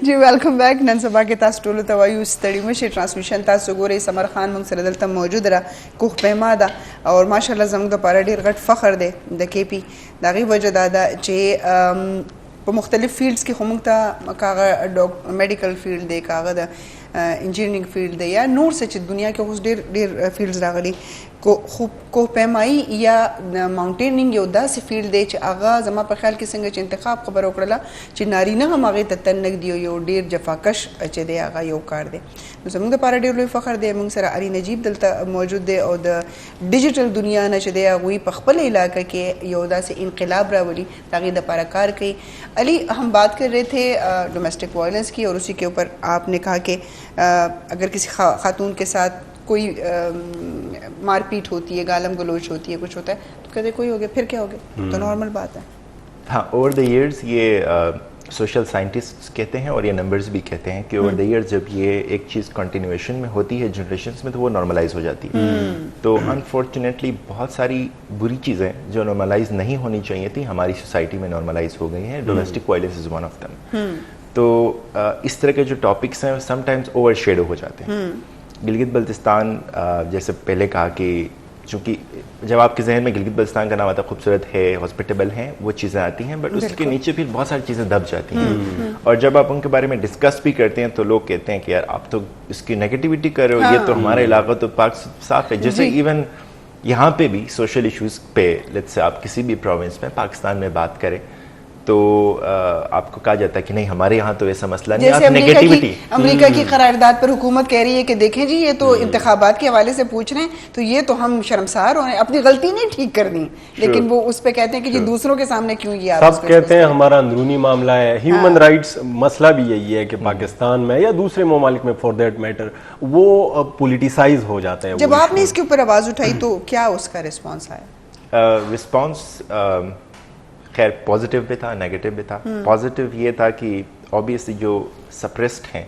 جی ویلکم بیک. نن سبا کې تاسو ټولو ته وایو ستړي مشي. ټرانسمیشن تاسو ګورئ. سمر خان موږ سره دلته موجود را کوه پیما ده او ماشاءالله زموږ دپاره ډېر غټ فخر دی د کې پي. د هغې وجه دا ده چې په مختلف فیلډس کې خو موږ ته کاغه میډیکل فیلډ دی، کاغه د انجینرینګ فیلډ دی یا نور څه چې دنیا کې اوس ډېر فیلډز راغلي. خو کوه پیمایي یا ماونټینینګ یو داسې فیلډ دی چې هغه زما په خیال کې څنګه چې انتخاب خبره وکړله چې نارینه هم هغې ته تن نږدي او یو ډېر جفاکش چې دی هغه یو کار دی. نو زموږ دپاره ډېر لوی فخر دی. موږ سره علي نجیب دلته موجود دی او د ډیجیټل دنیا نه چې دی هغوی په خپل علاقه کې یو داسې انقلاب راولي، د هغې دپاره کار کوي. علی ہم بات کر رہے تھے ڈومیسٹک وائلنس کی اور اسی کے اوپر آپ نے کہا کہ اگر کسی خاتون کے ساتھ کوئی مار پیٹ ہوتی ہے، گالم گلوچ ہوتی ہے، کچھ ہوتا ہے تو کہتے کوئی ہو گیا پھر کیا ہو گیا، تو نارمل بات ہے. ہاں اوور دا ایئرز یہ سوشل سائنٹسٹ کہتے ہیں اور یہ نمبرز بھی کہتے ہیں کہ اوور دا ایئرز جب یہ ایک چیز کنٹینیویشن میں ہوتی ہے جنریشنز میں تو وہ نارملائز ہو جاتی ہے. تو انفارچونیٹلی بہت ساری بری چیزیں جو نارملائز نہیں ہونی چاہیے تھیں ہماری سوسائٹی میں نارملائز ہو گئی ہیں. ڈومیسٹک وائلنس از ون آف دم. تو اس طرح کے جو ٹاپکس ہیں سم ٹائمز اوور شیڈو ہو جاتے ہیں. گلگت بلتستان جیسے پہلے کہا کہ چونکہ جب آپ کے ذہن میں گلگت بلتستان کا نام آتا ہے خوبصورت ہے، ہاسپٹیبل ہیں، وہ چیزیں آتی ہیں، بٹ اس کے نیچے پھر بہت ساری چیزیں دب جاتی ہیں. اور جب آپ ان کے بارے میں ڈسکس بھی کرتے ہیں تو لوگ کہتے ہیں کہ یار آپ تو اس کی نیگیٹیوٹی کر رہے ہو، یہ تو ہمارا علاقہ تو پاک صاف ہے. جیسے ایون یہاں پہ بھی سوشل ایشوز پہ لیٹس سے آپ کسی بھی پروونس میں پاکستان میں بات کریں تو آپ کو کہا جاتا ہے کہ نہیں ہمارے یہاں تو ایسا مسئلہ نہیں. جیسے امریکہ کی قرارداد پر حکومت کہہ رہی ہے کہ دیکھیں جی یہ تو انتخابات کے حوالے سے پوچھ رہے ہیں تو یہ تو ہم شرمسار ہو رہے ہیں، اپنی غلطی نہیں ٹھیک کر دی، لیکن وہ اس پہ کہتے ہیں کہ جی دوسروں کے سامنے کیوں یہ آپ سب کہتے ہیں ہمارا اندرونی معاملہ ہے. ہیومن رائٹس مسئلہ بھی یہی ہے کہ پاکستان میں یا دوسرے ممالک میں فار دیٹ میٹر وہ پولیٹیسائز ہو جاتا ہے. جب آپ نے اس کے اوپر آواز اٹھائی تو کیا اس کا رسپانس آیا؟ رسپانس خیر پازیٹیو بھی تھا، نیگیٹو بھی تھا. پازیٹیو یہ تھا کہ آبویسلی جو سپریسڈ ہیں،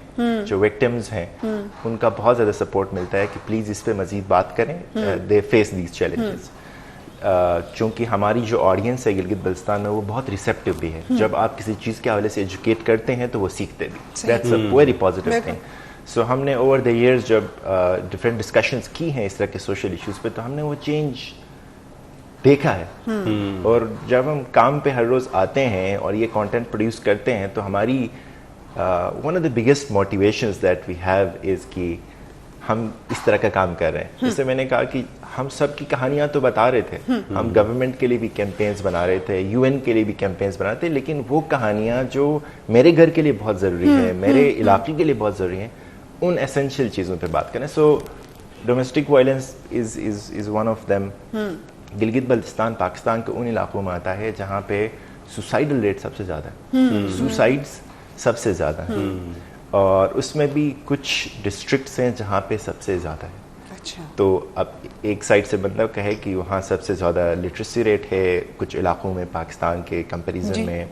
جو وکٹمز ہیں، ان کا بہت زیادہ سپورٹ ملتا ہے کہ پلیز اس پہ مزید بات کریں. دے فیس دیز چیلنجز. چونکہ ہماری جو آڈینس ہے گلگت بلتستان میں وہ بہت ریسیپٹیو بھی ہے. جب آپ کسی چیز کے حوالے سے ایجوکیٹ کرتے ہیں تو وہ سیکھتے بھی. دیٹس اے ویری پازیٹیو تھنگ. سو ہم نے اوور دا ایئرز جب ڈفرینٹ ڈسکشنز کی ہیں اس طرح کے سوشل ایشوز پہ تو ہم نے وہ چینج دیکھا ہے. اور جب ہم کام پہ ہر روز آتے ہیں اور یہ کانٹینٹ پروڈیوس کرتے ہیں تو ہماری ون آف دا بگیسٹ موٹیویشنز دیٹ وی ہیو از کہ ہم اس طرح کا کام کر رہے ہیں. جیسے میں نے کہا کہ ہم سب کی کہانیاں تو بتا رہے تھے، ہم گورنمنٹ کے لیے بھی کیمپینز بنا رہے تھے، UN کے لیے بھی کیمپینز بنا رہے تھے، لیکن وہ کہانیاں جو میرے گھر کے لیے بہت ضروری ہے، میرے علاقے کے لیے بہت ضروری ہیں، ان ایسینشیل چیزوں پہ بات کریں. سو ڈومیسٹک وائلنس از ون آف دیم. گلگت بلتستان پاکستان کے ان علاقوں میں آتا ہے جہاں پہ سوسائڈل ریٹ سب سے زیادہ ہے، سوسائڈس سب سے زیادہ ہیں، اور اس میں بھی کچھ ڈسٹرکٹس ہیں جہاں پہ سب سے زیادہ ہے. تو اب ایک سائڈ سے بندہ کہے کہ وہاں سب سے زیادہ لٹریسی ریٹ ہے کچھ علاقوں میں پاکستان کے کمپیریزن میں،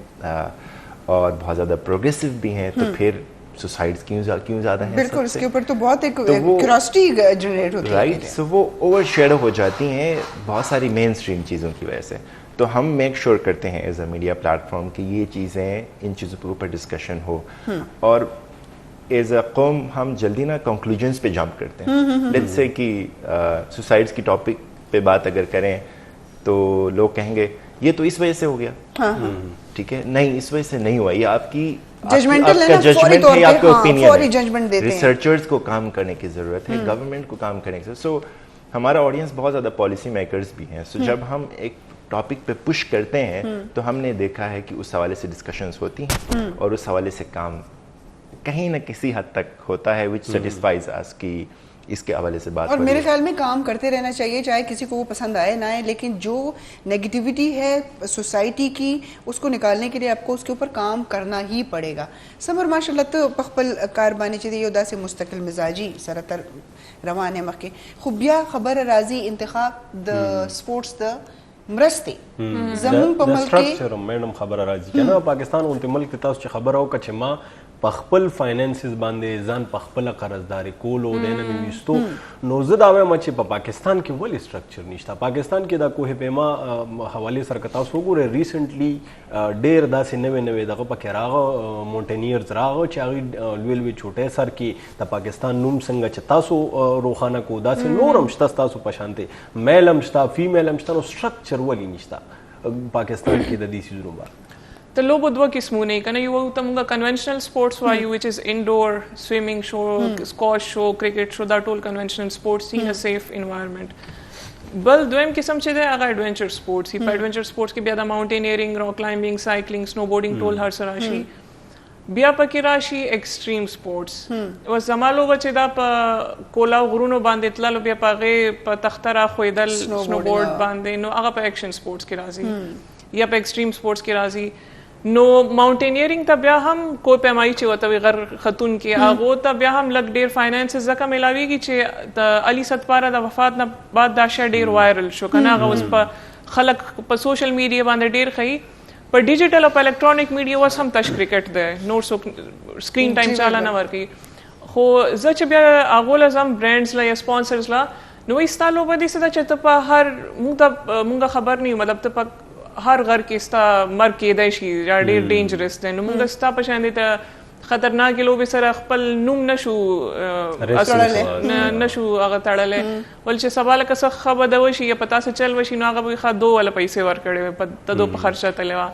اور بہت زیادہ پروگریسو بھی ہیں، تو پھر سوسائڈز کیوں زیادہ ہیں؟ بالکل، اس کے اوپر تو بہت ایک کیوریوسٹی جنریٹ ہوتی ہے. رائٹ. سو وہ اوور شیڈو ہو جاتی ہیں بہت ساری مین اسٹریم چیزوں کی وجہ سے. تو ہم میک شیور کرتے ہیں ایز اے میڈیا پلیٹ فارم کہ یہ چیزیں، ان چیزوں کے اوپر ڈسکشن ہو. اور ایز اے قوم ہم جلدی نا کنکلوژنس پہ جمپ کرتے ہیں. لیٹس سے کہ سوسائڈس کی ٹاپک پہ بات اگر کریں تو لوگ کہیں گے یہ تو اس وجہ سے ہو گیا. ٹھیک ہے، نہیں اس وجہ سے نہیں ہوا، یہ آپ کی ججمنٹ ہے، آپ کا اوپینین ہے. ریسرچرز کو کام کرنے کی ضرورت ہے، گورنمنٹ کو کام کرنے کی ضرورت. سو ہمارا آڈینس بہت زیادہ پالیسی میکرز بھی ہیں. سو جب ہم ایک ٹاپک پہ پش کرتے ہیں تو ہم نے دیکھا ہے کہ اس حوالے سے ڈسکشنز ہوتی ہیں اور اس حوالے سے کام کہیں نہ کسی حد تک ہوتا ہے which satisfies us کہ اس کے حوالے سے بات. اور میرے خیال میں کام کرتے رہنا چاہیے، چاہے کسی کو وہ پسند آئے نہ آئے، لیکن جو نیگیٹیوٹی ہے سوسائٹی کی اس کو نکالنے کے لیے آپ کو اس کے اوپر کام کرنا ہی پڑے گا. سمر ماشاء اللہ تو پخپل کار بانی چاہیے ادا سے مستقل مزاجی سرتر روان ہے مخ خوبیا خبر راضی انتخاب د سپورٹس د مرسته زمون په ملک میډم خبره راځي کنه پاکستان اونته ملک تاسو چې خبر او کچ ما پخپل فاینانسز باندې ځان پخپل قرضداري کول او دنه میستو نو زه دا وایم چې په پاکستان کې ول سټرکچر نشته. پاکستان کې دا کوه پیما حواله سره کتا سو ګوره ریسنټلی ډیر داسې نوې دغه پکې راغه مونټینیرز راغه چې هغه لوی چوټه سر کې د پاکستان نوم څنګه چې تاسو روخانه کو داسې نورم شته تاسو په شانته میلم شته فیمیلم شته نو سټرکچر ولی نشته پاکستان کې د دې سيزونو باندې. The lobo dwa kismune kana you tamunga conventional sports wayu which is indoor swimming show, squash show, cricket show, that all conventional sports in a safe environment. Bal doem kisam che de aga adventure sports hi adventure sports ke bia da mountaineering, rock climbing, cycling, snowboarding toll har sarashi bia paki rashi extreme sports was zamalo bache da pa kola guruno bande tlalo bia pa ge pa takhtara khoidal snowboard bande no aga pa action sports ke razi یا په ایکسټریم سپورټس کې راځي نو ماونټینیرینګ ته بیا هم کوئی پیمایي چې وته غر خاتون کې هغه ته بیا هم لګ ډیر فاینانسز زکه ملاويږي چې د علي ستپاره د وفات نه بعد دا شی ډیر وایرل شو کنه هغه اوس په خلک په سوشل میډیا باندې ډیر خي په ډیجیټل او په الکترونیک میډیا اوس هم تش کرکټ ده نور سو سکرین ټایم چاله نه ورکی خو زه چې بیا هغه لازم برانډز لا یا سپانسرز لا نو ایستالو باندې څه چې ته په هر مونږ خبر نه مطلب ته په هر غر کې ستا مر کېدای شي یا ډېر ډینجرس دی نو موږ ستا په شان دي ته خطرناکې لوبې سره خپل نوم نشو هغه تړلی ول چې سبا لکه څه ښه بده وشي یا په تاسې چل وشي نو هغه به ښه 2 والا پیسې ورکړې وې په تدو په خرچه تللی وه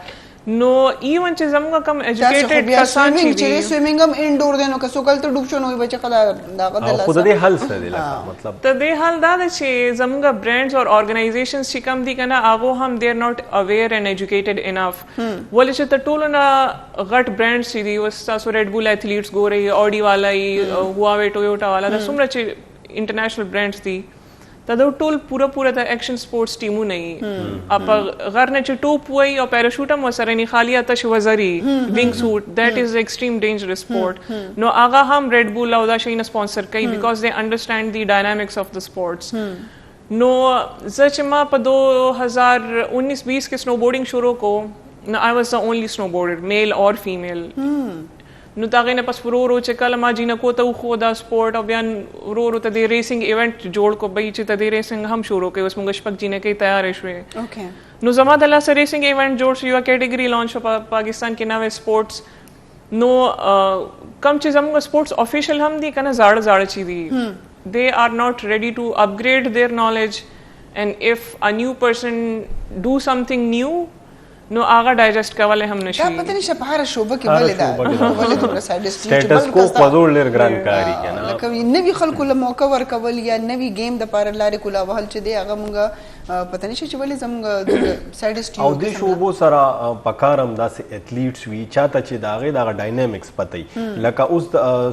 نو ایون چې زموږ کم ایجوکیټډ کسان چې دي سویمینګ هم انډور دی نو که څوک هلته ډوب شو نو وایي بچه دغه د خو د دې حل څه دی لکه مطلب د دې حل دا ده چې زموږ برانډز او ارګنایزیشنز چې کم دي که نه هغو هم دې ار ناٹ اویر اینڈ ایجوکیټډ انف ولې چې تر ټولو نه غټ برانډز چې دي اوس تاسو ریډ بول ایتھلیټس ګورئ آډي والا یي هواوی ټویوټا والا دا څومره چې انټرنیشنل برانډز دي دا د ټول پوره د ایکشن سپورټس ټیمونه یي اپ غر نه چې ټوپ وای او پیراشوټ هم وسره نه خالی آتش وزري وینګ سوټ دیٹ از ایکسټریم ډینجرس سپورټ نو هغه هم ریډ بول او دا شي نه سپانسر کوي بیکاز دے انډرسټاند دی ډاینامیکس اف د سپورټس نو زه چې ما په 2019-20 کې سنوبورډینګ شروع کو نو آئی واز د اونلی سنوبورډر میل اور فیمیل نو دا غینه پس ورو چې کله ما جینه کو ته خو دا سپورټ او بیان ورو ته دی ریسینګ ایونت جوړ کو بای چې ته دی ریسینګ هم شروع کوي اوس موږ شپږ جینه کې تیار شوې اوکې نو زما د لاسه ریسینګ ایونت جوړ شو یو کیټګری لانچ په پاکستان کې نوې سپورټس نو کم چې زموږ سپورټس افیشل هم دي کنه زاړه چي دي they are not ready to upgrade their knowledge and if a new person do something new نو هغه ډایجسټ کولای هم نشي دا پته نشه په هر شوبه کې ولې دا ولې دومره سایډسټ سټیټس کو پدول لر ګران کاری کنه لکه نوی خلکو له موقع ورکول یا نوی گیم د پاره لارې کولا وهل چې دی هغه مونږه پته نشه چې ولې زموږ سایډسټ او د شوبو سره پکارم داسې ایتھلیټس وی چاته چې داغه دغه ډاینامیکس پته لکه اوس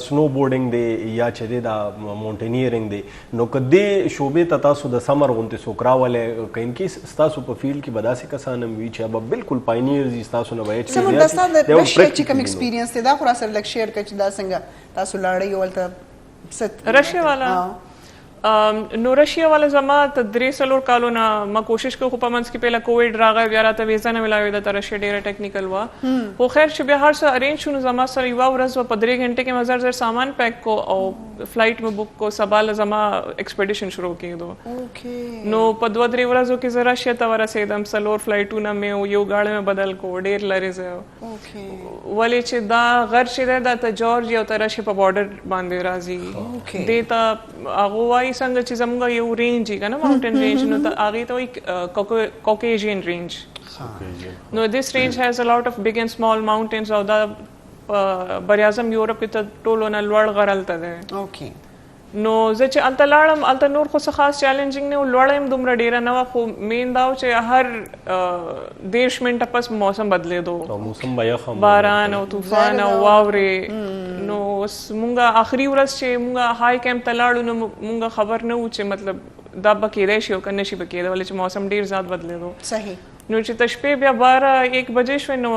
سنو بورډینګ دی یا چې دا مونټینیرینګ دی نو کدی شوبې ته تاسو د سمر غونته سوکراواله کین کې تاسو په فیلډ کې بداسې کسانم وی چې اب بالکل پاینیرز تاسو نه وایي چې دا تاسو د رشیا چې کوم ایکسپیرینس دی دا خو سره لک شیر کړئ چې دا څنګه تاسو لاړی ولته ست رشیا والا نو رشیا والا زما ته 3 کالو نه ما کوشش کوم په منځ کې پهلا کووډ راغی بیا راته ویزا نه ملاوي دا رشیا ډیره ټیکنیکل وا خو خیر چې بیا هر څه ارینج شونه زما سره یو ورځ په 3 غنټه کې مزر زر سامان پیک کو او فلایټ مې بک کو سبال زما ایکسپیډیشن شروع کېدو اوکې نو په 2-3 ورځو کې زرا رشیا ته ورسېدم سلور فلایټونه مې یو گاډي مې بدل کو ډیر لري زه اوکې ولې چې دا غر چې دا ته جورجیا او ته رشیا په بارډر باندې راځي دیتا هغه وای څنګه چې زموږ یو رینج یې کنه ماونټین رینج نو ته هغه ته وایي کوکیژین رینج نو this range has a lot of big and small mountains او دا بر اعظم یورپ کې ته ټولو نه لوړ غر هلته دی اوکې نو زه چې هلته لاړم هلته نور خو څه خاص چیلنجینګ نه و لوړه هم دومره ډیره نه وه خو مین دا و چې هر 10 منټه پس موسم بدلېدو باران او طوفان او واورې نو اوس مونږ آخري ورځ چې مونږ های کیمپ ته لاړو نو مونږ خبر نه و چې مطلب دا به کېدای شي او که نه شي به کېدای ولې چې موسم ډېر زیات بدلېدو صحیح نو چې ته شپې بیا 12-1 بجې شوې نو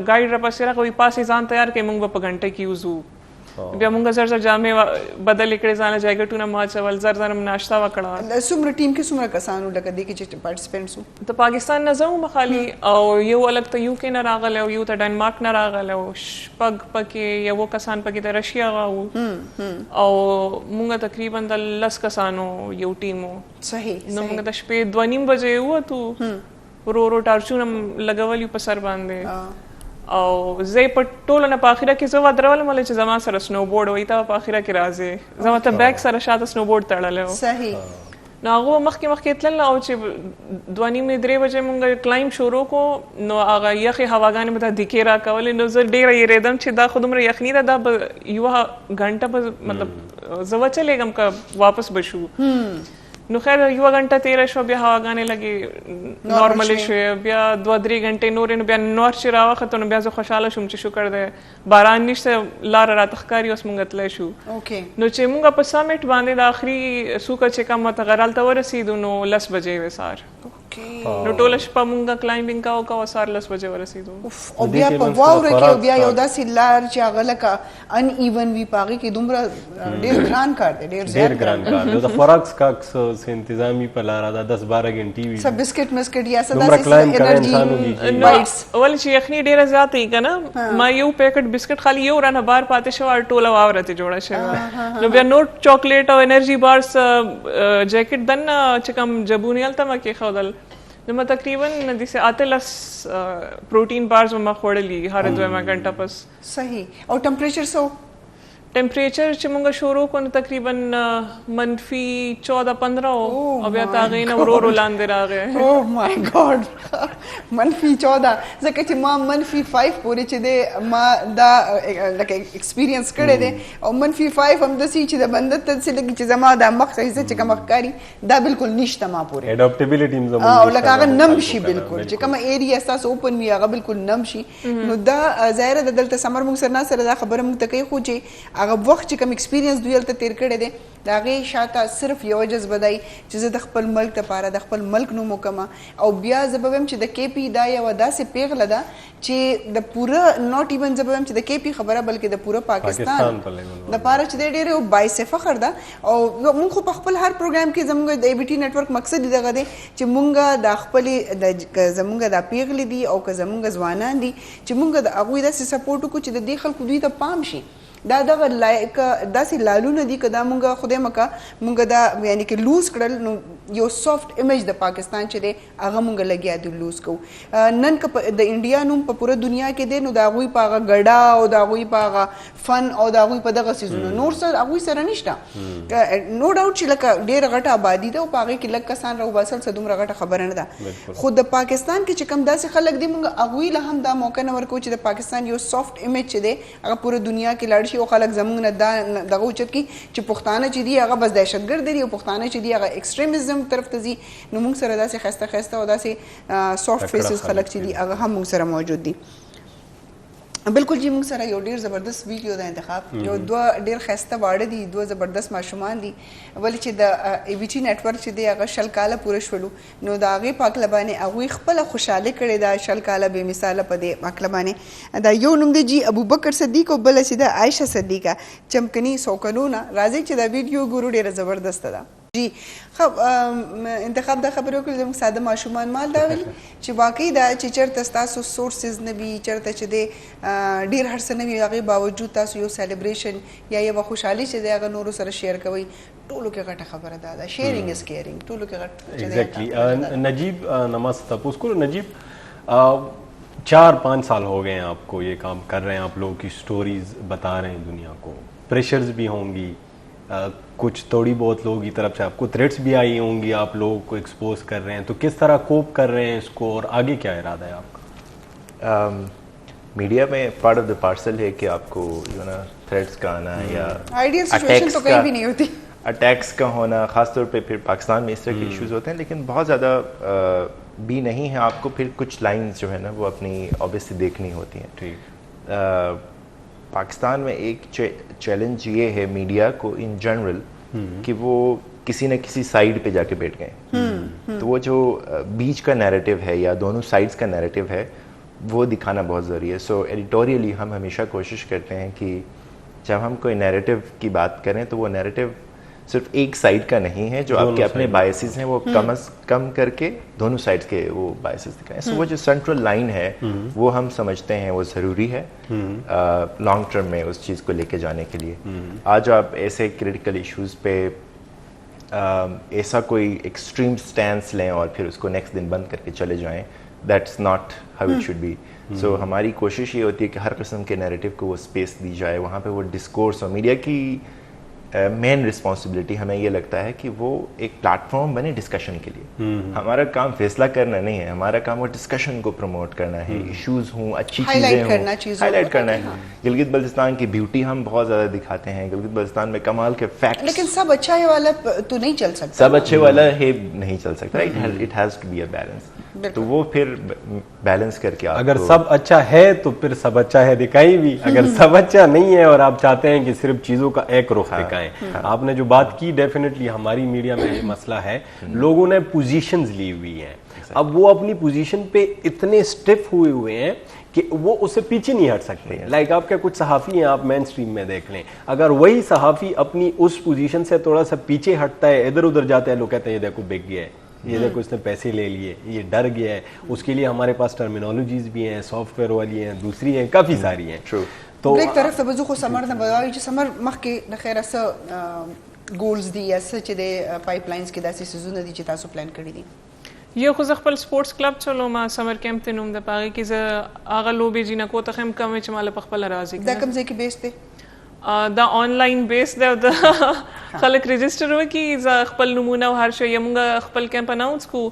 ګایډ راپسې راغی پاسې ځان تیار کړې مونږ به په غنټه کې وځو بیا مونږ زر زر جامې بدل کړې ځانه جاکټونه ما چول زر زر ناشتا وکړه. څومره ټیم کې څومره کسانو لکه دې کې چې پارټیسپینټس وو؟ د پاکستان نه زه خالي او یو الګ ته یو کې نه راغلی او یو ته ډنمارک نه راغلی او شپږ پکې یو کسان پکې د رشیا غاو او مونږ تقریبا د 10 کسانو یو ټیم وو. صحیح. نو مونږ د شپې 2:30 بجې ووتو ورو ټارچونه لګولي په سر باندې او زه په ټولو نه په اخره کې زه ودرولم چې زما سره سنو بورډ وای ته په اخره کې راځي زما ته بیک سره شاته سنو بورډ تړلی و. صحیح. نو هغه مخکې تلل او چې 2:30 بجې مونږ کلایم شروع کو نو هغه یخې هواګانې به ته دکې راکولې نو زه ډېره یېرېدم چې دا خو دومره یخني ده دا به یوه غنټه به مطلب زه وچلېږم که واپس به شو. نو خیر یوه غنټه تیره شوه بیا هواګانې لږې نارملې شوې بیا 2-3 غنټې نورې نو بیا نور چې راوخته نو بیا زه خوشحاله شوم چې شکر دی باران نشته لاره راته ښکاري اوس مونږ تللی شو. نو چې مونږ په سمیټ باندې د آخري څوکه چې کومه ته غرال ته ورسېدو نو 10 بجې وې سهار. نو ټوله شپه مونږ کلایمبینګ کوو سهار 10 بجې ورسېدو. او بیا په واوره کې او بیا یو داسې لار چې هغه لکه ان ایون وي په هغې کې دومره ډېر ګران کار دی ډېر ګران کار دی. د خوراک څښاک څه انتظامي په لاره ده 10-12 غنټې وي څه بسکټ مسکټ یا څه داسې انرژي بایټس ولې چې یخني ډېره زیاته وي که نه ما یو پیکټ بسکټ خالي یو رانه بار پاتې شوه ټوله واوره ترې جوړه شوې نو بیا نور چاکلیټ او انرژي بارس جاکټ دننه چې کوم جبونې هلته ما کېښودل نو ما تقریبا داسې 18 پروټین بارز ما خوړلي هر 2 غنټه پس. صحیح. او ټمپریچر څه ټمپریچر چې مونږ شروع کړو تقریبا -14-15 او بیا تا غې نه ورو لاندې راغی. او مای ګاډ -14 ځکه چې ما -5 پورې چې دی ما دا لکه ایکسپیرینس کړی دی او -5 هم داسې چې د بنده ته داسې لګي چې زما دا مخ چې کوم ښکاري دا بالکل نشته ما پورې اډاپټیبلیټي هم زموږ او لکه هغه نم شي بالکل چې کومه ایریا ستاسو اوپن وي هغه بالکل نم شي. نو دا ظاهره د دلته سمر مونږ سره نه سره دا خبره مونږ ته کوي خو چې هغه وخت چې کوم ایکسپیرینس دوی هلته تیر کړی دی د هغې شاته صرف یوه جذبه دی چې زه د خپل ملک دپاره د خپل ملک نوم وکړم او بیا زه به وایم چې د کې پي دا یوه داسې پیغله ده چې د پوره ناٹ ایون زه به وایم چې د کې پي خبره بلکې د پوره پاکستان دپاره چې دی ډېر یو باعث فخر ده. او مونږ خو په خپل هر پروګرام کې زموږ د ABT نیټورک مقصد دغه دی چې مونږ د خپلې زموږ دا پیغلې دي او که زموږ ځوانان دي چې مونږ د هغوی داسې سپورټ وکړو چې د دې خلکو دوی ته پام شي دا دغه داسې لالونه دي که دا مونږ خدای مکه مونږ دا یعنی کې لوز کړل نو یو سافټ ایمیج د پاکستان چې دی هغه مونږ لګیا دي لوز کوو. نن که د انډیا نوم په پوره دنیا کې دی نو د هغوی په هغه ګډا او د هغوی په هغه فن او د هغوی په دغه څیزونو نور څه هغوی سره نشته. نو ډاوټ چې لکه ډېره غټه آبادي ده او په هغې کې لږ کسان راوباسل څه دومره غټه خبره نه ده خو د پاکستان کې چې کوم داسې خلک دي مونږ هغوی له هم دا موقع نه ورکوو چې د پاکستان یو سافټ ایمیج چې دی هغه پوره دنیا کې لاړ شي او خلک زموږ نه دا دغه اوچت کړي چې پښتانه چې دي هغه بس دهشتګرد دي او پښتانه چې دي هغه ایکسټریمزم طرف ته ځي. نو موږ سره داسې ښایسته ښایسته او داسې سافټ فیسز خلک چې دي هغه هم موږ سره موجود دي. بالکل جی موږ سره یو ډیر زبردست ویډیو د انتخاب یو دوه ډیر ښایسته واړه دي دوه زبردست ماشومان دي ولې چې د ABT نیټورک چې دی هغه 10 کاله پوره شولو نو د هغې په هکله باندې هغوی خپله خوشحالي کړې ده 10 کاله بې مثاله په دې هکله باندې. دا یو نوم دی جی ابوبکر صدیق او بله چې ده عایشه صدیقه چمکني سوکنونه. راځئ چې دا ویډیو ګورو ډېره زبردسته ده. جی انتخاب دا خبرې وکړې زموږ ساده ماشومان مال دا ویل چې واقعي دا چې چېرته ستاسو سورسز نه وي چېرته چې دی ډېر هر څه نه وي هغې باوجود تاسو یو سیلیبریشن یا یوه خوشحالي چې دی هغه نورو سره شیر کوئ ټولو کې غټه خبره دا ده. شیرینګ از کیرینګ ټولو کې غټ ایگزیکٹلی. نجیب نماز تپوس کرو. نجیب 4-5 سال ہو گئے ہیں آپ کو یہ کام کر رہے ہیں آپ لوگوں کی سٹوریز بتا رہے ہیں دنیا کو پریشرز بھی ہوں گی کچھ تھوڑی بہت لوگوں کی طرف سے آپ کو تھریٹس بھی آئی ہوں گی آپ لوگوں کو ایکسپوز کر رہے ہیں تو کس طرح کوپ کر رہے ہیں اس کو اور آگے کیا ارادہ ہے آپ کا؟ میڈیا میں پارٹ آف دا پارسل ہے کہ آپ کو جو نا تھریٹس کا آنا یا آئیڈیل سچویشن تو کہیں بھی نہیں ہوتی اٹیکس کا ہونا خاص طور پہ پھر پاکستان میں اس طرح کے ایشوز ہوتے ہیں لیکن بہت زیادہ بھی نہیں ہے. آپ کو پھر کچھ لائنز جو ہے نا وہ اپنی آبویسلی دیکھنی ہوتی ہیں. ٹھیک پاکستان میں ایک چیلنج یہ ہے میڈیا کو ان جنرل کہ وہ کسی نہ کسی سائیڈ پہ جا کے بیٹھ گئے تو وہ جو بیچ کا نیریٹو ہے یا دونوں سائڈس کا نیریٹو ہے وہ دکھانا بہت ضروری ہے. سو ایڈیٹوریلی ہم ہمیشہ کوشش کرتے ہیں کہ جب ہم کوئی نیریٹو کی بات کریں تو وہ نیریٹو صرف ایک سائڈ کا نہیں ہے, جو آپ کے اپنے بائسز ہیں وہ کم از کم کر کے دونوں سائڈ کے وہ بائسز دکھائیں. سو وہ جو سینٹرل لائن ہے وہ ہم سمجھتے ہیں وہ ضروری ہے لانگ ٹرم میں اس چیز کو لے کے جانے کے لیے. آج آپ ایسے کریٹیکل ایشوز پہ ایسا کوئی ایکسٹریم سٹینس لیں اور پھر اس کو نیکسٹ دن بند کر کے چلے جائیں, دیٹس ناٹ ہاؤ اٹ شوڈ بی. سو ہماری کوشش یہ ہوتی ہے کہ ہر قسم کے نیریٹو کو وہ اسپیس دی جائے, وہاں پہ وہ ڈسکورس, اور میڈیا کی مین رسپانسبلٹی ہمیں یہ لگتا ہے کہ وہ ایک پلیٹ فارم بنے ڈسکشن کے لیے. ہمارا کام فیصلہ کرنا نہیں ہے, ہمارا کام وہ ڈسکشن کو پروموٹ کرنا ہے, ایشوز ہوں, اچھی چیزیں ہوں, ہائی لائٹ کرنا ہے. گلگت بلتستان کی بیوٹی ہم بہت زیادہ دکھاتے ہیں, گلگت بلتستان میں کمال کے فیکٹس, لیکن سب اچھا ہے والا تو نہیں چل سکتا, سب اچھے والا ہے نہیں چل سکتا. اٹ ہیز ٹو بی اے بیلنس. تو وہ پھر بیلنس کر کے اگر سب اچھا ہے تو پھر سب اچھا ہے دکھائیں بھی, اگر سب اچھا نہیں ہے اور آپ چاہتے ہیں کہ صرف چیزوں کا ایک رخ دکھائیں. آپ نے جو بات کی ڈیفینیٹلی ہماری میڈیا میں یہ مسئلہ ہے, لوگوں نے پوزیشنز لی ہوئی ہیں, اب وہ اپنی پوزیشن پہ اتنے سٹف ہوئے ہیں کہ وہ اس سے پیچھے نہیں ہٹ سکتے. لائک آپ کے کچھ صحافی ہیں, آپ مین اسٹریم میں دیکھ لیں, اگر وہی صحافی اپنی اس پوزیشن سے تھوڑا سا پیچھے ہٹتا ہے, ادھر ادھر جاتا ہے, لوگ کہتے ہیں یہ دیکھو بک گیا ہے, یہ دیکھو اس نے پیسے لے لیے, یہ ڈر گیا ہے. اس کے لیے ہمارے پاس ٹرمینالوجیز بھی ہیں, سافٹ ویئر والی ہیں, دوسری ہیں, کافی ساری ہیں. تو ایک طرف توجہ خو سمر نه بدوي چې سمر مخکې د خیره څه ګولز دي یا څه چې د پایپ لاینز کې داسې سيزونه دي چې تاسو پلان کړی دي؟ یو خو زه خپل سپورټس کلب چلو ما سمر کیمپ ته نوم د پاغي کې زه هغه لوبې جنکو ته هم کم چې مال په خپل راځي. دا کوم ځای کې بیس دی؟ دا آنلاین بیس دی او د خلک رجسٹر وکي, زه خپل نمونه او هر شی موږ خپل کیمپ اناونس کو,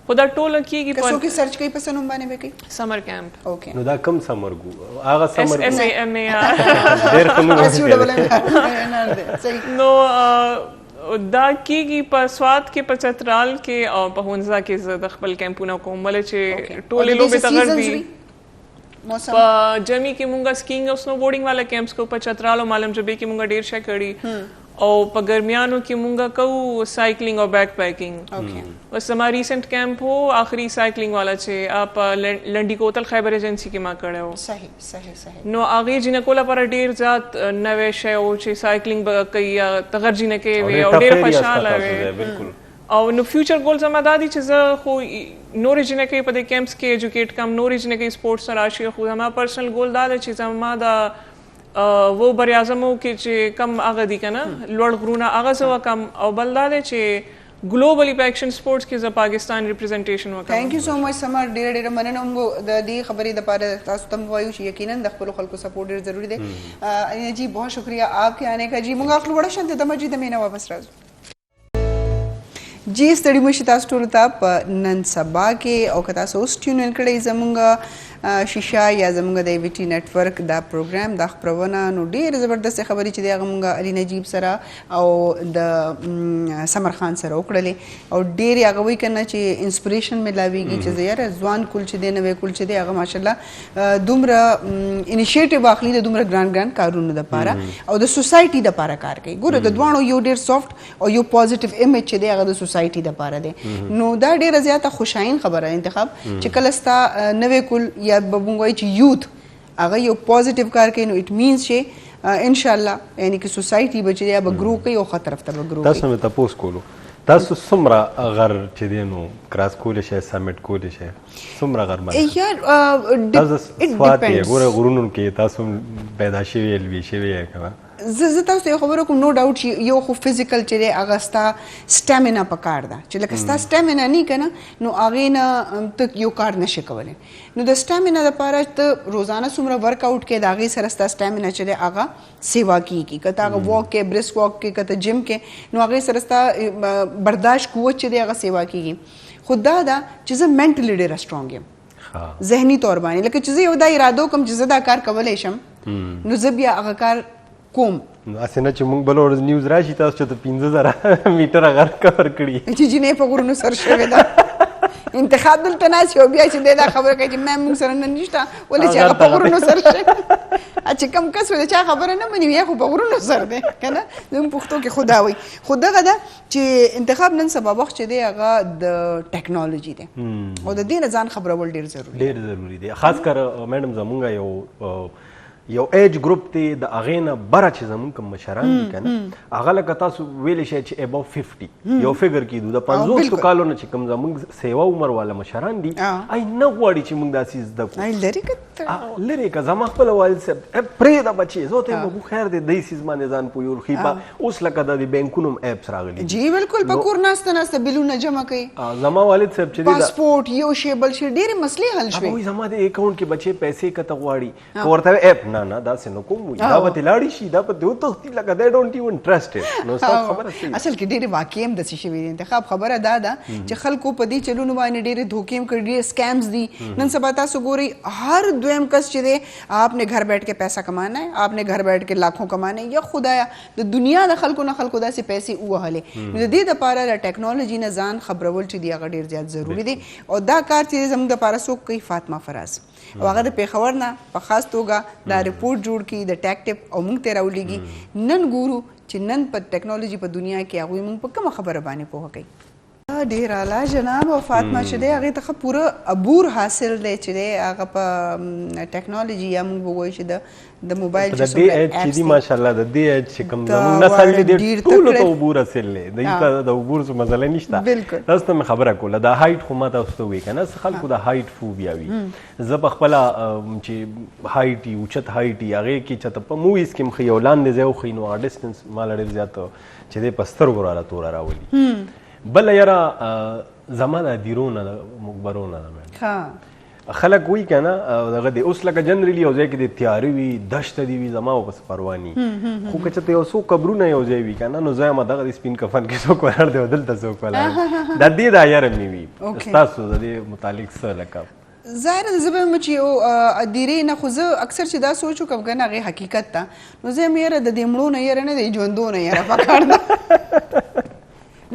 خدا ټوله کیږي په کسو کې سرچ کوي په سنوم باندې به کوي سمر کیمپ. اوکے, نو دا کم سمر ګو هغه سمر اس ای ام ای ډېر خنو نو دا کیږي په سواد کې, په چترال کې او په هونزا کې زه د خپل کیمپونه کوم ولې چې ټولې لوبې تغر دي. په جمی کې مونږه سکینګ او سنو بورډینګ والا کیمپس کو, په چترال او مالم جبې کې مونږه ډیر شې کړی, او په ګرمیانو کې مونږه کو سایکلینګ او بیک پیکنګ. اوکے, بس ہمارا ریسنٹ کیمپ ہو آخری سائیکلنگ والا چھے آپ لنڈی کوتل خیبر ایجنسی کی ماں کڑے ہو. صحیح نو آگے جنہ کولا پر ڈیر زیاد نوے شے ہو چھے سائیکلنگ کئی تغر جنہ کے وے اور ڈیر خوشحال ہے. اور نو فیوچر گولز ہم دادی چیزا خو نوری جنہ کے پدے کیمپس کے ایجوکیٹ کم, نوری جنہ کے سپورٹس سراشی خود ہمارا پرسنل گول دادا چیزا ہمارا دا وہ بر اعظموں کے چھے کم آگا دی کنا لوڑ غرونا آگا سوا کم, او بل دادے چھے گلوبلی په ایکشن سپورټس کې ز پاکستان ریپرزنټیشن وکړم. تھینک یو سو مچ سمر, ډېر مننه موږ د دې خبرې د پاره تاسو تم وایو چې یقینا د خپل خلکو سپورټ ډېر ضروری دی. جی بہت شکریہ آپ کے آنے کا. جی موږ خپل وړه شانته د مسجد مینا واپس راځو. جی ستړي مو شي تاسو ټول ته په نن سبا کې, او که تاسو اوس ټیون ان کړئ زموږ شیشه یا زموږ د وی ټي نیټ ورک دا پروګرام دا خپرونه, نو ډېر زبردست خبرې چې دی هغه موږ علي نجیب سره او د سمر خان سره وکړلې, او ډېر هغه وایي که نه چې انسپریشن ملاویږي چې زه یاره ځوان کول چې دی نوی کول چې دی هغه ماشاءالله دومره انیشیټیو اخلي د دومره ګران کارونو دپاره او د سوسایټي دپاره کار کوي. ګوره د دواړو یو ډېر سافټ او یو پازیټیو امیج چې دی هغه د سوسایټي دپاره دی. نو دا ډېره زیاته خوشاین خبره انتخاب چې کله ستا نوی کول یا بمونږ وایي چې یوت هغه یو پازیټیو کار کوي, نو اټ مینز چې انشاءالله یعنی که سوسایټي به چې دی به ګرو کوي او ښه طرف ته به ګرو کوي. تاسو مې تپوس کولو, تاسو څومره غر چې دی نو کراس کولی شئ, سمیټ کولی شئ, څومره غر باندې یار تاسو سوات یې ګوره غرونو کې تاسو پیدا شوي لوی شوي یې که نه. زه تاسو ته یو خبره کوم, نو ډاوټ چې یو خو فزیکل چې دی هغه ستا سټیمینا پکار ده, چې لکه ستا سټیمینا نه که نه نو هغې نه ته یو کار نشي کولی. نو د سټیمینا دپاره ته روزانه څومره ورک آوټ کې د هغې سره ستا سټیمینا چې دی هغه سیوا کېږي, که ته هغه واک کې برسک واک کې که ته جم کې نو هغې سره ستا برداشت قوت چې دی هغه سیوا کېږي. خو دا ده چې زه منټلی ډېره سټرانګ یم ذهني طور باندې, لکه چې زه یو دا اراده وکړم چې زه دا کار کولی شم نو زه بیا هغه کار کوم. اسې نه چې موږ بله ورځ نیوز راشي تاسو چې ته 15,000 میټره غر کور کړي چې جینۍ په غرونو سر شوې ده انتخاب دلته ناست او بیا چې دی دا خبره کوي چې میم موږ سره نن نشته ولې چې هغه په غرونو سر شي, چې کم کس وي د چا خبره نه مني یا خو په غرونو سر دی که نه, زموږ پښتو کې خو دا وایي. خو دغه ده چې انتخاب نن سبا وخت چې دی هغه د ټیکنالوجي دی او د دې نه ځان خبرول ډېر ضروري دی, خاص کر میډم زمونږ یو یو ایج ګروپ دی د هغې نه بره چې زمونږ کوم مشران دي که نه هغه لکه تاسو ویلی شئ چې ابو 50 یو فګر کیدو د 50 کالو نه چې کوم زمونږ سیوا عمر والا مشران دي ای نه غواړي چې موږ داسې زده کړو لرې که زما خپله والد صاحب پرېږده بچې زه ورته وایم خیر دی دې څیز باندې ځان پوهېږو ښي اوس لکه د بینکونو هم ایپس راغلي جی بالکل په کور ناسته ناسته بلونه جمع کوي زما والد صاحب چې پاسپورټ یو شی بل شی ډېرې مسلې حل شوې هغوی زما د اکاونټ کې بچې پیسې که ته غواړي که ورته ایپ نه داسې نه کوم دا به ترې لاړې شي دا به دې وتښتي لکه دی ډونټ ایون ټرسټ اټ نو ستاسو خبره صحیح اصل کې ډېرې واقعې هم داسې شوي دي انتخاب خبره دا ده چې خلکو په دې چلونو باندې ډېرې دھوکې هم کړي ډېرې سکیمز دي نن سبا تاسو ګورئ هر دویم کس چې دی آپ نے گھر بیٹھ کے پیسہ کمانا ہے آپ نے گھر بیٹھ کے لاکھوں کمانے یا خدایا د دنیا د خلکو نه خلکو داسې پیسې ووهلې نو د دې دپاره د ټیکنالوژي نه ځان خبرول چې دی هغه ډېر زیات ضروري دی او دا کار چې زموږ دپاره څوک کوي فاطمه فراز او هغه د پېښور نه په خاص توګه دا رپورټ جوړ کړي د ټیک ټپ او موږ ته راولېږي نن ګورو چې نن په ټیکنالوژي په دنیا کې هغوی موږ په کومه خبره باندې پوهه کوي ډېر اعلی جناب او فاطمه چې دی هغې ته ښه پوره عبور حاصل دی چې دی هغه په ټیکنالوژي یا موږ به ووایو چې د موبایل د دې ایج چې دي ماشاءالله د دې ایج چې کوم زموږ نسل دی ډېر ټولو ته عبور حاصل دی دوی ته د عبور څه مسله نشته تاسو ته مې خبره کوله د هایټ خو ما تاسو ته ووایي که نه خلکو د هایټ فوبیا وي زه په خپله چې هایټ وي اوچت هایټ وي هغې کې چېرته په موویز کې هم ښایي او لاندې ځای وښایي نو هغه ډسټنس ماله ډېر زیات چې دی په سترګو راله توره راولي بله یاره زما د دیرونه د مقبرونه ده خلک وایي که نه دغه دی اوس لکه جنرالي یو ځای کې د تیارې وي دشته دي وي زما پس پروا ني خو که چېرته یو څو قبرونه یو ځای وي که نه نو زه یم دغه د سپین کفن کې څوک ولاړ دی او دلته څوک ولاړ دی د دې دا یاره مې وي ستاسو د دې متعلق څه لکه ظاهره زه به یم چې یو دیرې نه خو زه اکثر چې دا سوچ وکړم که نه هغې حقیقت ته نو زه یم یاره د دې مړو نه یاره نه دی ژوندو نه یاره پکار ده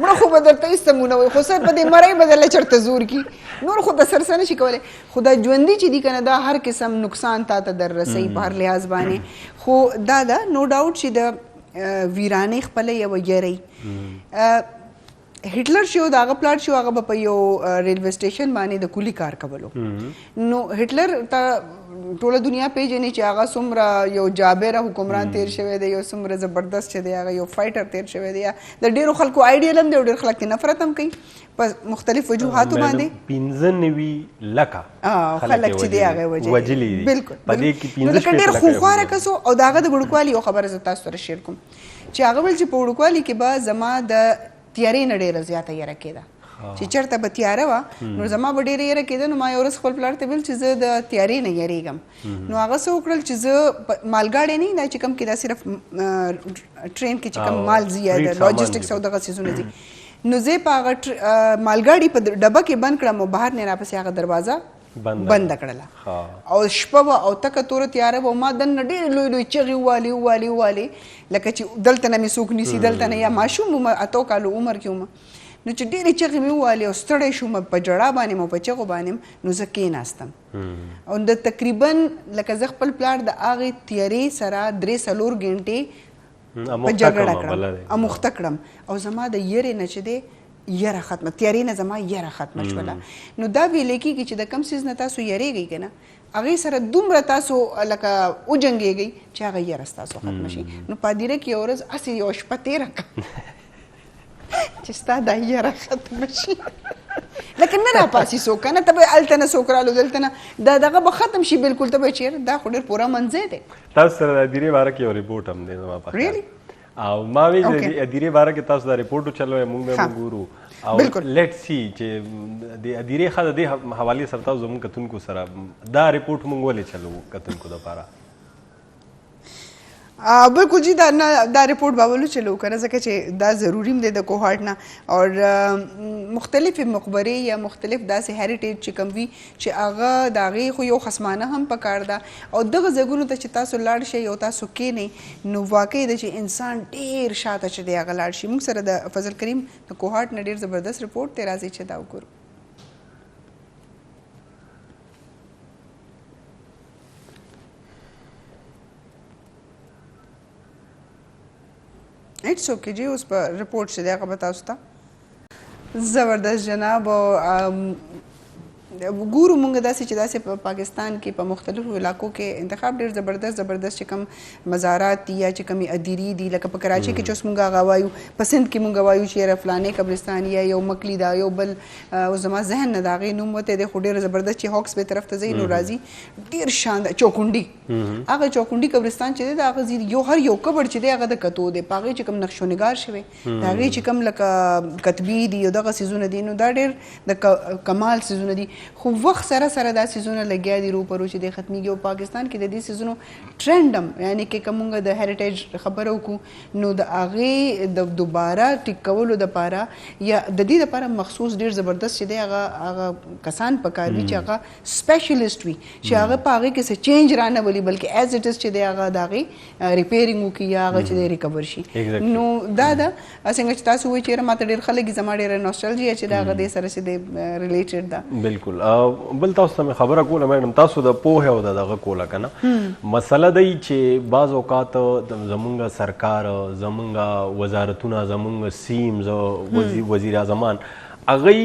مړه خو به درته ایستمونه وایي خو سر په دې مرۍ به درله چېرته زور کي نور خو د سر څه نشي کولی خو دا ژوندي چې دي که نه دا هر قسم نقصان تا ته در رسوي په هر لحاظ باندې خو دا ده نو ډاوټ چې د ویرانې خپله یوه یری هټلر چې و د هغه پلاټ چې و هغه به په یو ریلوے سټیشن باندې د کولي کار کولو نو هټلر ته ټوله دنیا پیژني چې هغه څومره یو جابره حکمران تیر شوی دی یو څومره زبردست چې دی هغه یو فایټر تیر شوی دی د ډېرو خلکو آیډیل هم دی او ډېر خلک ترې نفرت هم کوي په مختلف وجوهاتو باندې 15 لکه خلک چې دی هغه وجلي دي بالکل په دې کې 15 لکه ډېر خوخواره کس و او د هغه د وړوکوالي یو خبره زه تاسو سره شیر کوم چې هغه ویل چې په وړوکوالي کې به زما د تیارې نه ډېره زیاته یره کېده چې چېرته به تیاره وه نو زما به ډېره یره کېده نو ما یو ورځ خپل پلار ته ویل چې زه د تیارې نه یریږم نو هغه څه وکړل چې زه مالګاډی نه دا چې کوم کې دا صرف ټرین کې چې کوم مال ځي یا د لاجسټکس او دغه څیزونه ځي نو زه په هغه مالګاډي په ډبه کې بند کړم او بهر نه راپسې هغه دروازه بنده کړله او شپه وه او تکه توره تیاره وه ما دننه ډېرې لوی لوی چغې والې لکه چې دلته نه مې څوک نیسي دلته نه یا ماشوم وم 8 کالو عمر کې وم نو چې ډېرې چغې مې ووالې او ستړی شوم په ژړا باندې م په چغو باندې نو زه کېناستم او د تقریبا لکه زه خپل پلار د هغې تیارې سره 3-4 ګنټې په جګړه کړم اموخته کړم او زما د یرې نه چې دی یره ختمه تیارې نه زما یره ختمه شوله نو دا ویلی کېږي چې د کوم څیز نه تاسو یریږئ که نه هغې سره دومره تاسو لکه وجنګېږئ چې هغه یره ستاسو ختمه شي نو په هدیره کې یو ورځ هسې یوه شپه تېره کړم چې ستا دا یره ختمه شي لکه نه راپاسي څوک که نه ته به هلته نه څوک رالو دلته نه دا دغه به ختم شي بلکل ته به چېرې دا خو ډېر پوره منځی دی تاسو سره د هدیرې باره کې یو رپورټ هم دی زما په او ما وی د هدیرې باره کې تاسو دا رپورټ چلوئ موږ به وګورو او لیټ سی چې د هدیرې ښه د دې حوالې سره تاسو زموږ کتونکو سره دا رپورټ موږ ولې چلوو کتونکو دپاره بالکل جی دا رپورټ به ولو چلو که نه ځکه چې دا ضروري هم دی د کوهارټ نه او مختلفې مقبرې یا مختلف داسې هیریټیج چې کوم وي چې هغه د هغې خو یو خصمانه هم پکار ده او دغه ځایونو ته چې تاسو لاړ شئ او تاسو کښېنئ نو واقعي ده چې انسان ډېر شاته چې دی هغه لاړ شي موږ سره د فضل کریم د کوهارټ نه ډېر زبردست رپورټ دی راځئ چې دا وګورو اٹس اوکے جی اس پر رپورٹ سے دیکھا بتا اس تا زبردست جناب ګورو مونږ داسې چې داسې په پاکستان کې په مختلفو علاقو کې انتخاب ډېر زبردست چې کوم مزارات دي یا چې کومې ادیرې دي لکه په کراچۍ کې چې اوس مونږ هغه وایو په سند کې مونږ وایو چې یاره فلانې قبرستان یا یو مکلی دا یو بل اوس زما ذهن نه د هغې نوم وتی دی خو ډېر زبردست چې هاکس بې طرف ته ځئ نو راځي ډېر شاندار چوکونډي هغه چوکونډي قبرستان چې دی د هغه یو هر یو قبر چې دی هغه د کتو دی په هغې چې کوم نقش و نگار شوی د هغې چې کوم لکه کتبي دي او دغه څیزونه دي نو دا ډېر د کمال څیزونه دي خو وخت سره دا څیزونه لګیا دي روپرو چې دی ختمیږي او پاکستان کې د دې څیزونو ټرینډ هم یعنې کې که مونږ د هیریټیج خبره وکړو نو د هغې د دوباره ټیک کولو دپاره یا د دې دپاره مخصوص ډېر زبردست چې دی هغه کسان پکار وي چې هغه سپیشلیسټ وي چې هغه په هغې کې څه چینج رانه ولي بلکې ایز اټ از چې دی هغه د هغې ریپیرینګ وکړي یا هغه چې دی ریکور شي نو دا ده څنګه چې تاسو وایئ چې ماته ډېر خلک زما ډېره نوسټلجیا چې د هغه دې سره چې دی ریلیټډ ده. بالکل بل تاسو ته مې خبره کوله میډم تاسو د پوهې او د دغه کوله که نه مسله دی چې بعض اوقات زمونږ سرکار زمونږ وزارتونه زمونږ سیمز وزیر اعظمان هغوی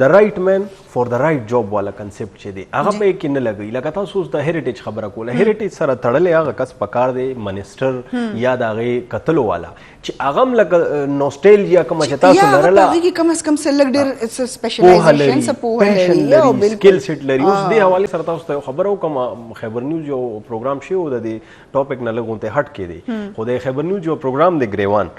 د رایټ مین فور د رایټ جاب والا کنسپټ چې دی هغه په کې نه لګوي لکه تاسو اوس د هیریټیج خبره کوله هیریټیج سره تړلی هغه کس پکار دی منسټر یا د هغې کتلو والا چې هغه هم لکه نوسټیلجیا کومه چې تاسو لرله هغه کې کم از کم څه لږ ډېر سپیشلایزیشن څه پوهه لري او سکل سیټ لري اوس دې حوالې سره تاسو ته خبره وکړم خیبر نیوز یو پروګرام شوی و د دې ټاپک نه لږ غونتی هټ کې دی خو د خیبر نیوز یو پروګرام دی ګریوان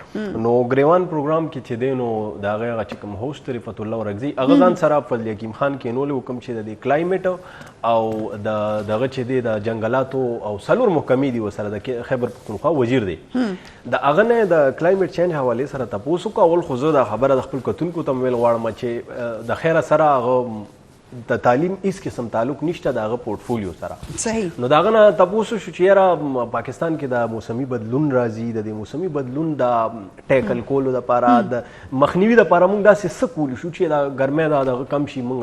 نو ګریوان پروګرام کې چې دی نو د هغې هغه چې کوم هوسټ رفت الله ورکزي هغه ځان سره فضل حکیم خان کینولی وکم چې د کلایمیټ او دغه چې دی د جنګلاتو او څلور محکمې دي ورسره د خیبر پښتونخوا وزیر دی د هغه نه د کلایمیټ چینج حوالې سره تپوس وکړه اول خو زه دا خبره د خپل کتونکو ته ویل غواړم چې د خیره سره هغه د تعلیم هیڅ قسم تعلق نشته د هغه پورټفولیو سره صحیح نو د هغه نه تپوس وشو چې یاره پاکستان کې د موسمي بدلون راځي د دې موسمي بدلون د ټیکل کولو دپاره د مخنیوي دپاره موږ داسې څه کولی شو چې د ګرمۍ دا دغه کم شي موږ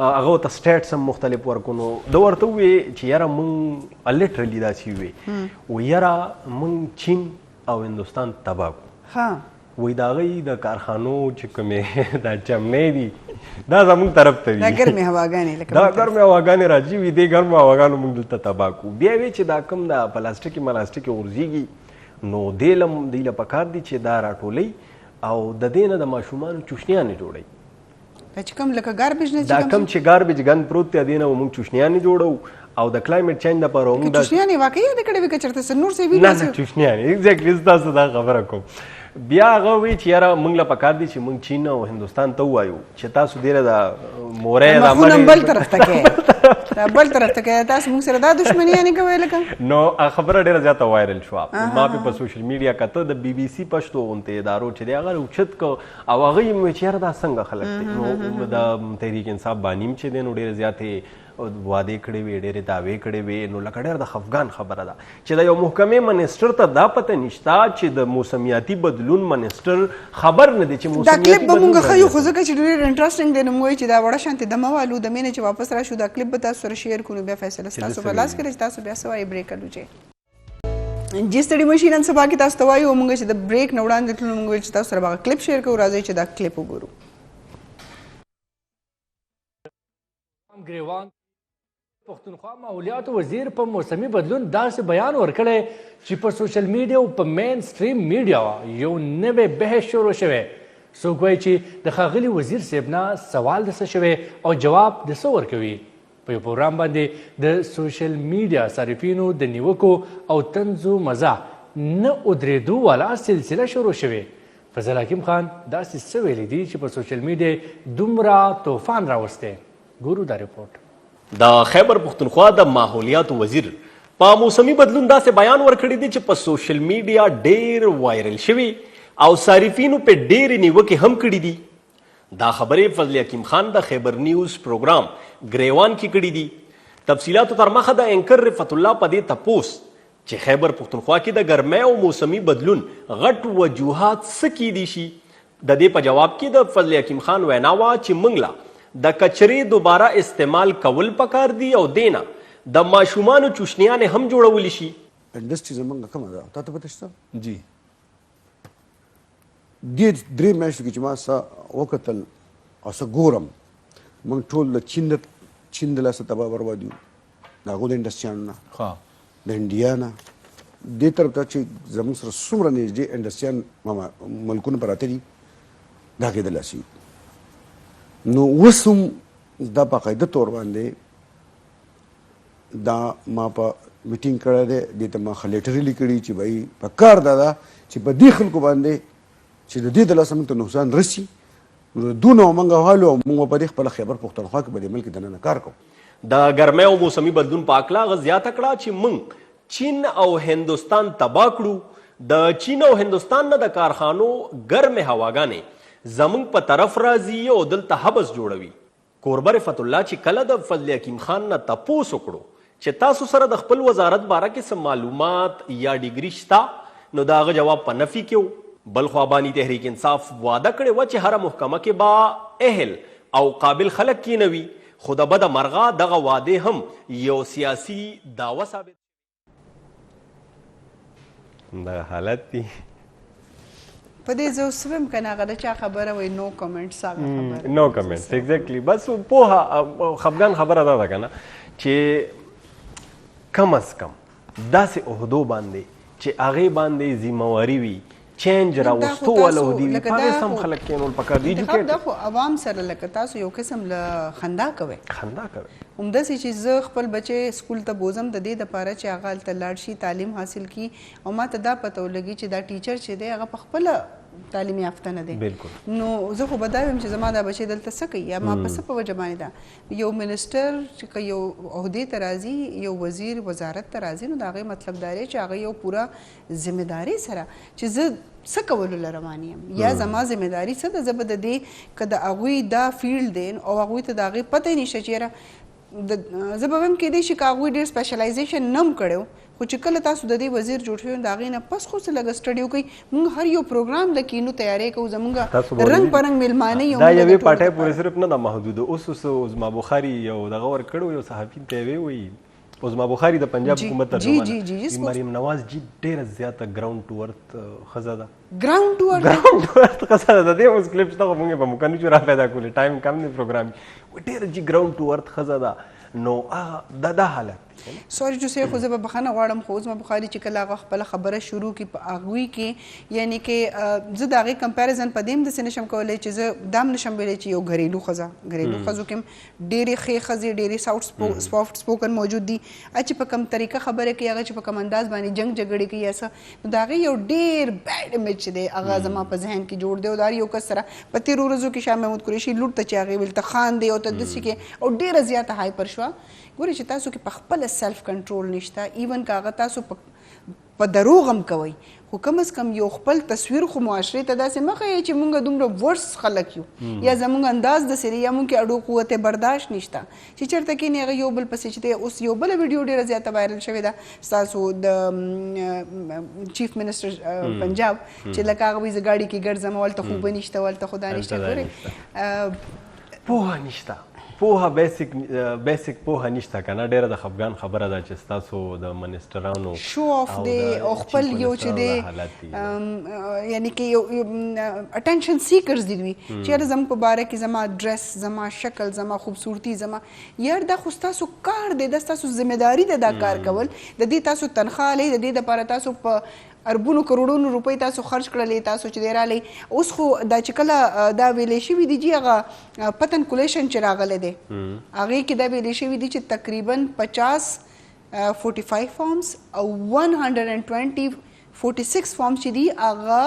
هغه ته سټیټس هم مختلف ورکو نو ده ورته وویې چې یاره موږ لیټرلی داسې وویې و یاره موږ چین او هندوستان تباه کړو وای د هغوی د کارخانو چې کومې دا چمنې دي دا زموږ طرف ته وي دا ګرمې هواګانې دا ګرمې هواګانې راځي وي دې ګرمو هواګانو موږ دلته تباه کړو بیا وی چې دا کوم د پلاستیکي ملاستیکي غورځېږي نو دوی له پکار دي چې دا راټولوي او د دې نه د ماشومانو چوشنیانې جوړوي دا چې کوم لکه ګاربیج نه دا کوم چې ګاربیج ګند پروت دی دې نه موږ چوشنیانې جوړو او د کلایمیټ چینج دپاره موږ چوشنیانې واقعي یاد کړی وي که چېرته څه نور څه وي نه چوشنیانې ایګزیکټلي زه تاسو دا خبره کوم بیا هغه وایي چې یاره موږ له پکار دي چې موږ چین او هندوستان ته ووایو چې تاسو ډېره د مورۍ د مخونه بل طرف ته کوې دا بل طرف ته کوې تاسو موږ سره دا دښمني یعنې کوئ لکه نو خبره ډېره زیاته وایرل شوه ما پې په سوشل میډیا کته د بي بي سي پښتو غوندې ادارو چې دی هغه اوچت که او هغوی مې چې یاره دا څنګه خلک دی نو د تحریک انصاف باني هم چې دی نو ډېرې زیاتې وعدې کړې وې ډېرې دعوې کړې وې نو لکه ډېر د خفګان خبره ده چې د یو محکمې منسټر ته دا پته نشته چې د موسمیاتي بدلون منسټر خبر نه دی چې موسمیاتي دا کلیپ به مونږ ښیو خو ځکه چې ډېر انټرسټینګ دی نو موږ وایو چې دا وړه شانتې دمه والو دمې نه چې واپس راشو دا کلیپ به تاسو سره شیر کړو بیا فیصله ستاسو په لاس کې چې تاسو بیا څه وایي بریک کړو چې جی ستړي مشي نن سبا کې تاسو ته وایو موږ چې د بریک نه وړاندې تلو موږ چې تاسو سره به کلیپ شیر کوو راځئ چې دا کلیپ وګورو ګریوان پښتونخوا ماحولیاتو وزیر په موسمي بدلون داسې بیان ورکړی چې په سوشل میډیا او په مین سټریم میډیا یو نوی بحث شروع شوی څوک وایي چې د ښاغلي وزیر صاحب نه سوال د څه شوی او جواب د څه ورکوي په یو پروګرام باندې د سوشل میډیا صارفینو د نیوکو او طنزو مزه نه ودرېدو والا سلسله شروع شوې فضل حکیم خان داسې څه ویلي دي چې په سوشل میډیا دومره طوفان راوستی ګورو دا رپورټ د خیبر پښتونخوا د ماحولیاتو وزیر په موسمي بدلون داسې بیان ورکړی دی چې په سوشل میډیا ډیر وایرل شوی او صارفینو په ډېرې نیوکې هم کړي دي دا خبرې فضل حکیم خان د خیبر نیوز پروګرام ګریوان کې کړي دي تفصیلاتو تر مخه د انکر رفت الله په دې تپوس چې خیبر پښتونخوا کې د ګرمۍ او موسمي بدلون غټ وجوهات څه کیدی شي د دې په جواب کې د فضل حکیم خان وینا وه چې موږ له د کچرې دوباره استعمال کول پکار دي او دینا د ماشومانو چوشنیانې هم جوړولی شي انډسټري زمونږ کومه ده تا ته پته شته جی دې درې میاشتو کې چې ما څه وکتل او څه ګورم موږ ټول د چین چین د لاسه تباه برباد یو د هغو د انډسټریانو نه ها د انډیا نه دې طرف ته چې زموږ سره څومره نږدې انډسټریان ملکونه پراته دي د هغې د لاسه یو. نو اوس هم دا باقاعده طور باندې دا ما په میټینګ کړی دی دې ته ما ښه لیټرې لیکلي چې بھائی په کار دا ده چې په دې خلکو باندې چې د دې د لاسه موږ ته نقصان رسي نو دونه موږ حالو او موږ په دې خپله خیبر پښتونخوا کې به دې ملک دننه کار کوو. د ګرمۍ او موسمي بدلون په هکله هغه زیاته کړه چې موږ چین او هندوستان تباه کړو. د چین او هندوستان نه د کارخانو ګرمې هواګانې زموږ په طرف راځي او دلته حبس جوړوي. کوربه رفت الله چې کله د فضل حکیم خان نه تپوس وکړو چې تاسو سره د خپل وزارت باره کې څه معلومات یا ډیګري شته نو د هغه جواب په نفي کې و. بل خوا بانی تحریک انصاف وعده کړې وه چې هره محکمه کې به اهل او قابل خلک کینوي خو د بده مرغه دغه وعدې هم یو سیاسي دعوه ثابت دغه حالت دی. په دې زه اوس ویم که نه هغه د چا خبره وایي نو کمنټس هغه خبره نو کمنټس ایگزیکټلی. بس پوهه خفګان خبره دا ده که نه چې کم از کم داسې عهدو باندې چې هغې باندې ذمهواري وي چینج راوستو والا عهدې وي په هغې سم خلک کینول پکار دي. دا خو عوام سره لکه تاسو یو قسم له خندا کوئ همداسې چې زه خپل بچی سکول ته بوزم د دې دپاره چې هغه هلته لاړ شي تعلیم حاصل کړي او ما ته دا پته ولګي چې دا ټیچر چې دی هغه په خپله تعلیم یافته نه دی. نو زه خو به دا ویم چې زما دا بچی دلته څه کوي یا ما په څه په وجه باندې ده. یو منسټر چې که یو عهدې ته راځي یو وزیر وزارت ته راځي نو د هغې مطلب دا دی چې هغه یو پوره ذمهداري سره چې زه څه کولو له روان یم یا زما ذمهداري څه ده. زه به د دې که د هغوی دا فیلډ دی او هغوی ته د هغې پته یې نشته چې یاره زه به ویم کیدای شي که هغوی ډېر سپیشلایزیشن نه هم کړی خو چې کله تاسو د دې وزیر جوړ شوي د هغې نه پس خو څه لږه سټډي وکړئ. موږ هر یو پروګرام د کینو تیاری کوو زموږ رنګ په رنګ میلمانه یو دا یوې پارټۍ پورې صرف نه ده محدوده. اوس عظما بخاري یو دغه ورکړو یو صحافي ته یې ووایي عظما بخاري د پنجاب حکومت ترجمانه مریم نواز جی ډېره زیاته ګراوند ټو ارث ښځه ده. ګراوند ټو ارث ښځه ده. د دې اوس کلیپ شته خو موږ یې په موقع نشو را پیدا کولی ټایم کم دی پروګرام ډېره جي ګراوند ټو ارث ښځه ده. نو دا حالت سوري جو خو زه به بخښنه غواړم خو عظما بخاري چې کله هغه خپله خبره شروع کړي په هغوی کې یعنې کې زه د هغې کمپیریزن په دې هم داسې نشم کولی چې زه دا هم نشم ویلی چې یو ګریلو ښځه ګریلو ښځو کې هم ډېرې ښې ښځې ډېرې سافټ سپوکن موجود دي. چې په کوم طریقه خبره کوي هغه چې په کوم انداز باندې جنګ جګړې کوي یا څه نو د هغې یو ډېر بیډ امیج چې دی هغه زما په ذهن کې جوړ دی او د هر یو کس سره په تېرو ورځو کې شاه محمود قریشي لوټ ته چې هغې ویل ته خاندې او ته داسې کې او ډېره زیاته هایپر شوه. ګورئ چې تاسو کې په خپله سیلف کنټرول نشته ایون که هغه تاسو په دروغ هم کوئ خو کم از کم یو خپل تصویر خو معاشرې ته داسې مه ښیئ چې موږ دومره ورس خلک یو یا زموږ انداز داسې دی یا موږ کې اډو قوت برداشت نشته چې چېرته کښېني هغه یو بل پسې چې دی. اوس یو بله ویډیو ډېره زیاته وایرل شوې ده ستاسو د چیف منسټر پنجاب چې لکه هغه وایي زه ګاډي کې ګرځم هلته خوبه نشته هلته خو دا نشته. ګورئ پوهه نشته پوهه بیسیک پوهه نشته که نه. ډېره د خفګان خبره ده چې ستاسو د منسټرانو شو آف دی او خپل یو چې دی یعنې کې یو اټینشن سیکرز دي دوی چې یاره زموږ په باره کې زما ډرس زما شکل زما خوبصورتي زما یار دا خو ستاسو کار دی دا ستاسو ذمهداري ده دا کار کول. د دې تاسو تنخواه لئ د دې دپاره تاسو په اربونو کروڑونو روپۍ تاسو خرج کړلې تاسو چې دی رالی. اوس خو دا چې کله دا ویلی شوي دي جي هغه پتنکولیشن چې راغلی دی هغې کې دا ویلی شوي دي چې تقریبا 50 فارمز او 146 فارمز چې دي هغه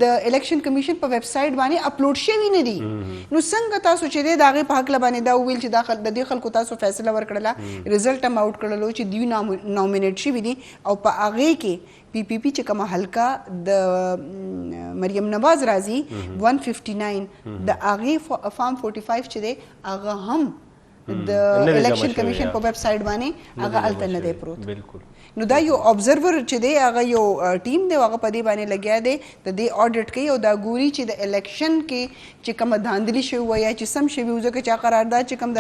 د الیکشن کمیشن په ویب سایټ باندې اپلوډ شوي نه دي. نو څنګه تاسو چې دی د هغې په هکله باندې دا وویل چې د دې خلکو تاسو فیصله ورکړله رزلټ هم آوټ کړلو چې دوی نامینیټ شوي دي او په هغې کې پی پی پی چې کومه حلقه د مریم نواز راځي 159 د هغې فارم 45 چې دی هغه هم د الیکشن کمیشن په ویب سایټ باندې هغه هلته نه دی پروت. نو دا یو ابزرور چې دی هغه یو ټیم دی هغه په دې باندې لګیا دی د دې آډیټ کوي او دا ګوري چې د الیکشن کې چې کومه دھاندلي شوې وه یا چې سم شوي وو ځکه چې قرارداد چې کوم د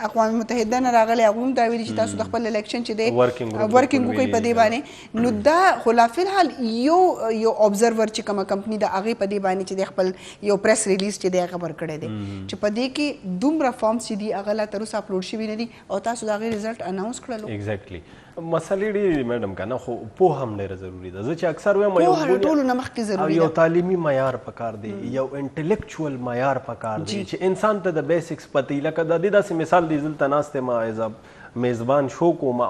اقوام متحده نه راغلی هغوی هم دا ویلي چې تاسو د خپل الیکشن چې دی ورکینګ وکړئ په دې باندې. نو دا خو لا فلحال یو ابزرور چې کومه کمپني د هغې په دې باندې چې د خپل یو پریس ریلیز چې دی هغه ورکړی دی چې په دې کې دومره فارمز چې دي هغه لا تر اوسه اوس اپلوډ شوي نه دي او تاسو د هغې رزلټ اناونس کړلو. ایگزیکټلی مسلې ډېرې میډم که نه خو پوهه هم ډېره ضروري ده. زه چې اکثر وایم پوهه له ټولو نه مخکې ضروري یو ده. تعلیمي معیار پکار دی، یو انټلیکچوال معیار پکار دی چې انسان ته د بیسکس پته وي. لکه د دې داسې مثال دی، زه دلته ناست یم ایز میزبان شو کوم